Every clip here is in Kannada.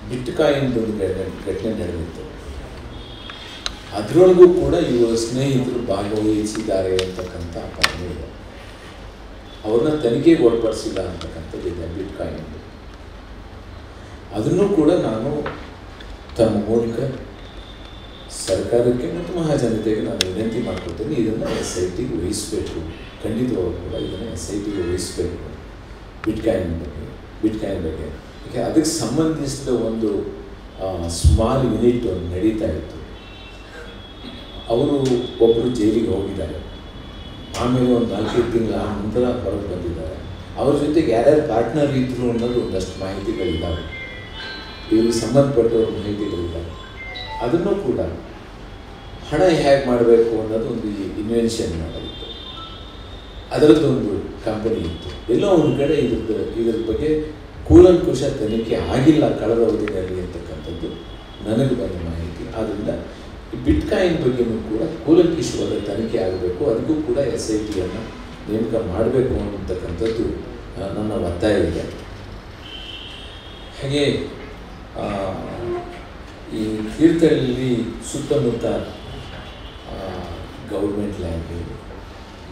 ಬಿಟ್ಕಾಯಿನ್ದು ಒಂದು ಘಟನೆ ನಡೆದಿತ್ತು. ಅದರೊಳಗೂ ಕೂಡ ಇವರು ಸ್ನೇಹಿತರು ಭಾಗವಹಿಸಿದ್ದಾರೆ ಅಂತಕ್ಕಂಥ ಕಾರಣ ಇದೆ. ಅವ್ರನ್ನ ತನಿಖೆಗೆ ಒಳಪಡಿಸಿಲ್ಲ ಅಂತಕ್ಕಂಥದ್ದಿದೆ ಬಿಟ್ಕಾಯಿನ್. ಅದನ್ನು ಕೂಡ ನಾನು ತಮ್ಮ ಮೂಲಕ ಸರ್ಕಾರಕ್ಕೆ ಮತ್ತು ಮಹಾಜನತೆಗೆ ನಾನು ವಿನಂತಿ ಮಾಡ್ಕೊಳ್ತೀನಿ, ಇದನ್ನು SITಗೆ ವಹಿಸಬೇಕು. ಖಂಡಿತವಾಗೂ ಕೂಡ ಇದನ್ನು SITಗೆ ವಹಿಸಬೇಕು. ಬಿಟ್ಕಾಯಿನ್ ಬಗ್ಗೆ ಯಾಕೆ ಅದಕ್ಕೆ ಸಂಬಂಧಿಸಿದ ಒಂದು ಸ್ಮಾಲ್ ಯೂನಿಟ್ ಒಂದು ನಡೀತಾ ಇತ್ತು. ಅವರು ಒಬ್ಬರು ಜೈಲಿಗೆ ಹೋಗಿದ್ದಾರೆ, ಆಮೇಲೆ ಒಂದು 4-5 ತಿಂಗಳ ನಂತರ ಹೊರಗೆ ಬಂದಿದ್ದಾರೆ. ಅವ್ರ ಜೊತೆಗೆ ಯಾರ್ಯಾರು ಪಾರ್ಟ್ನರ್ ಇದ್ರು ಅನ್ನೋದು ಒಂದಷ್ಟು ಮಾಹಿತಿಗಳಿದ್ದಾವೆ, ಇವ್ರಿಗೆ ಸಂಬಂಧಪಟ್ಟವ್ರ ಮಾಹಿತಿಗಳಿದ್ದಾವೆ. ಅದನ್ನು ಕೂಡ ಹಣ ಹೇಗೆ ಮಾಡಬೇಕು ಅನ್ನೋದು ಒಂದು ಇನ್ವೆನ್ಷನ್ ಮಾಡೋದಿತ್ತು. ಅದರದ್ದೊಂದು ಕಂಪನಿ ಇತ್ತು. ಎಲ್ಲೋ ಒಂದು ಕಡೆ ಇದ್ರ ಬಗ್ಗೆ ಕೂಲಂಕುಷ ತನಿಖೆ ಆಗಿಲ್ಲ ಕಳೆದ ಅವಧಿಯಲ್ಲಿ ಅಂತಕ್ಕಂಥದ್ದು ನನಗೆ ಬಂದ ಮಾಹಿತಿ. ಆದ್ದರಿಂದ ಈ ಬಿಟ್ಕಾಯಿನ್ ಬಗ್ಗೆಯೂ ಕೂಡ ಕೂಲಂಕುಷವಾದ ತನಿಖೆ ಆಗಬೇಕು, ಅದಕ್ಕೂ ಕೂಡ SITಯನ್ನು ನೇಮಕ ಮಾಡಬೇಕು ಅನ್ನತಕ್ಕಂಥದ್ದು ನನ್ನ ಒತ್ತಾಯ ಇದೆ. ಹಾಗೆ ಈ ತೀರ್ಥಹಳ್ಳಿ ಸುತ್ತಮುತ್ತ ಗೌರ್ಮೆಂಟ್ ಲ್ಯಾಂಡ್,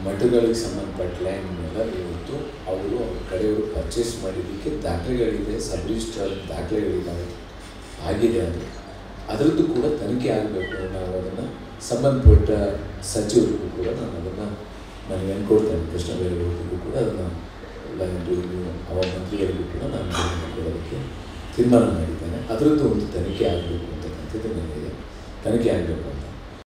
ಮಠಗಳಿಗೆ ಸಂಬಂಧಪಟ್ಟ ಲ್ಯಾಂಡ್ನೆಲ್ಲ ಇವತ್ತು ಅವ್ರ ಕಡೆಯವರು ಪರ್ಚೇಸ್ ಮಾಡಿದ್ದಕ್ಕೆ ದಾಖಲೆಗಳಿದೆ, ಸಬ್ ರಿಜಿಸ್ಟ್ರಾರ್ ದಾಖಲೆಗಳಿದ್ದಾವೆ, ಆಗಿದೆ. ಅದರದ್ದು ಕೂಡ ತನಿಖೆ ಆಗಬೇಕು. ನಾವು ಅದನ್ನು ಸಂಬಂಧಪಟ್ಟ ಸಚಿವರಿಗೂ ಕೂಡ ನಾನು ಅದನ್ನು ಮನವಿಯನ್ನು ಕೊಡ್ತೇನೆ. ಕೃಷ್ಣ ಬೈರೇಗೌಡರಿಗೂ ಕೂಡ ಅದನ್ನು ಅವರ ಮಂತ್ರಿಗಳಿಗೂ ಕೂಡ ನಾನು ಕೊಡೋದಕ್ಕೆ ತೀರ್ಮಾನ ಮಾಡಿದ್ದೇನೆ. ಅದರದ್ದು ಒಂದು ತನಿಖೆ ಆಗಬೇಕು ಅಂತಕ್ಕಂಥದ್ದು ನನಗೆ ತನಿಖೆ ಆಗಬೇಕು ಅಂತ